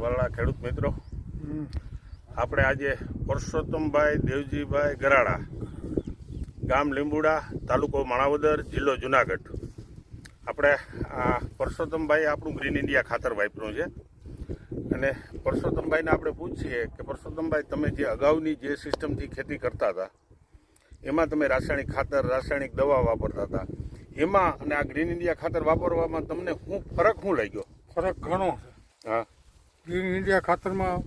વાલા ખેડૂત મિત્રો, આપણે આજે પરસોત્તમભાઈ દેવજીભાઈ ગરાડા, ગામ લીંબુડા, તાલુકો માણાવદર, જિલ્લો જુનાગઢ. આપણે આ પરસોત્તમભાઈ આપણું ગ્રીન ઇન્ડિયા ખાતર વાપર્યું છે અને પરસોત્તમભાઈને આપણે પૂછીએ કે પરસોત્તમભાઈ, તમે જે અગાઉની જે સિસ્ટમથી ખેતી કરતા હતા એમાં તમે રાસાયણિક ખાતર, રાસાયણિક દવા વાપરતા હતા, એમાં અને આ ગ્રીન ઇન્ડિયા ખાતર વાપરવામાં તમને ફરક શું લાગ્યો? ફરક ઘણો છે. હા, ગ્રીન ઇન્ડિયા ખાતરમાં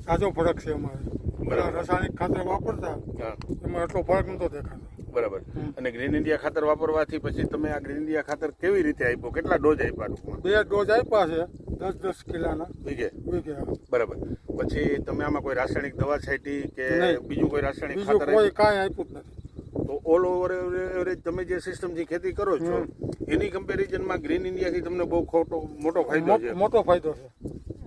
સાજો ફરક છે અમારે. બરાબર. રાસાયણિક ખાતર વાપરતા હા, એમાં એટલો ફરક નતો દેખાતો. બરાબર. અને ગ્રીન ઇન્ડિયા ખાતર વાપરવાથી પછી તમે આ ગ્રીન ઇન્ડિયા ખાતર કેવી રીતે આપ્યો? કેટલા ડોઝ આપ્યા ટૂંકમાં? 2 ડોઝ આપ્યા છે, 10-10 કિલોના વીઘે. વીઘે. બરાબર. પછી તમે આમાં કોઈ રાસાયણિક દવા છાંટી કે નહીં. બીજું કોઈ રાસાયણિક બીજું ખાતર કોઈ આપ્યું? કાંઈ આપ્યું જ નથી. તો ઓલ ઓવર એવરેજ તમે જે સિસ્ટમથી ખેતી કરો છો એની કમ્પેરિઝનમાં ગ્રીન ઇન્ડિયાથી તમને બહુ મોટો ફાયદો છે. મોટો ફાયદો છે.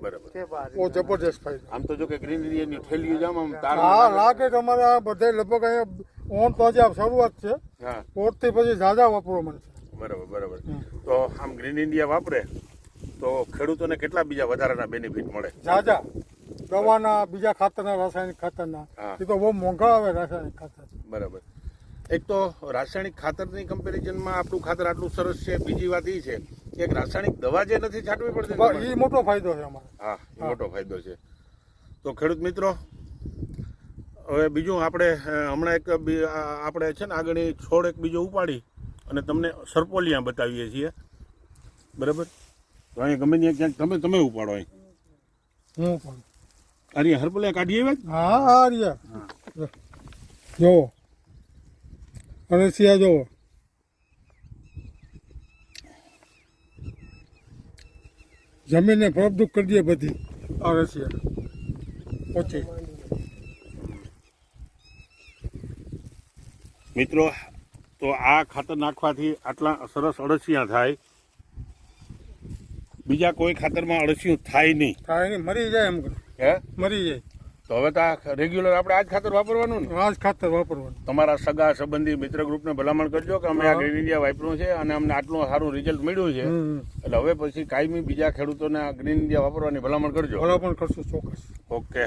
બરાબર. બહુ જબરદસ્ત ફાયદો. આમ તો જો કે ગ્રીન ઇન્ડિયાની થેલીઓ જામ આમ તાર હા, લાગે કે અમારે આ બધા લગભગ અહીંયા ઓન તો હજી આ શરૂઆત છે. હા, પોતથી પછી ઝાઝા વાપરવા મળશે. બરાબર બરાબર. તો આમ ગ્રીન ઇન્ડિયા વાપરે તો ખેડૂતોને કેટલા બીજા વધારાના બેનિફિટ મળે? ઝાઝા દવાના, બીજા ખાતરના, રાસાયણિક ખાતરના. હા. એ તો બહુ મોંઘા આવે રાસાયણિક ખાતર. બરાબર. એક તો રાસાયણિક ખાતરની કમ્પેરિઝનમાં આપણું ખાતર આટલું સરસ છે. બીજી વાત એ છે કે એક રાસાયણિક દવા જે નથી છાંટવી પડતી, એ મોટો ફાયદો છે અમારે. હા, એ મોટો ફાયદો છે. તો ખેડૂત મિત્રો, હવે બીજું આપણે હમણાં આપણે છે ને આગળ છોડ એક બીજો ઉપાડી અને તમને સરપોલિયા બતાવીએ છીએ. બરાબર. તો અહીંયા ગમે ત્યાં ક્યાંક તમે ઉપાડો અહીં. હું પણ અરે હરપોલિયા કાઢી આવ્યા જ? હા હા રિયા જોવો અને સિયા જોવો. જમીનને ફળદ્રુપ કરી દે બધી આ રસિયા ઓછી. મિત્રો, તો આ ખાતર નાખવાથી આટલા સરસ અળસિયા થાય. બીજા કોઈ ખાતરમાં અળસિયું થાય નહીં. થાય નહીં, મરી જાય એમ કરો. હે, મરી જાય. તો હવે તો આ રેગ્યુલર આપણે આ જ ખાતર વાપરવાનું ને? આ જ ખાતર વાપરવાનું. તમારા સગા સંબંધી મિત્ર ગ્રુપને ભલામણ કરજો કે અમે આ ગ્રીન ઇન્ડિયા વાપર્યું છે અને અમને આટલું સારું રિઝલ્ટ મળ્યું છે. એટલે હવે પછી કાયમી બીજા ખેડૂતોને આ ગ્રીન ઇન્ડિયા વાપરવાની ભલામણ કરજો. ભલામણ કરશું ચોક્કસ. ઓકે.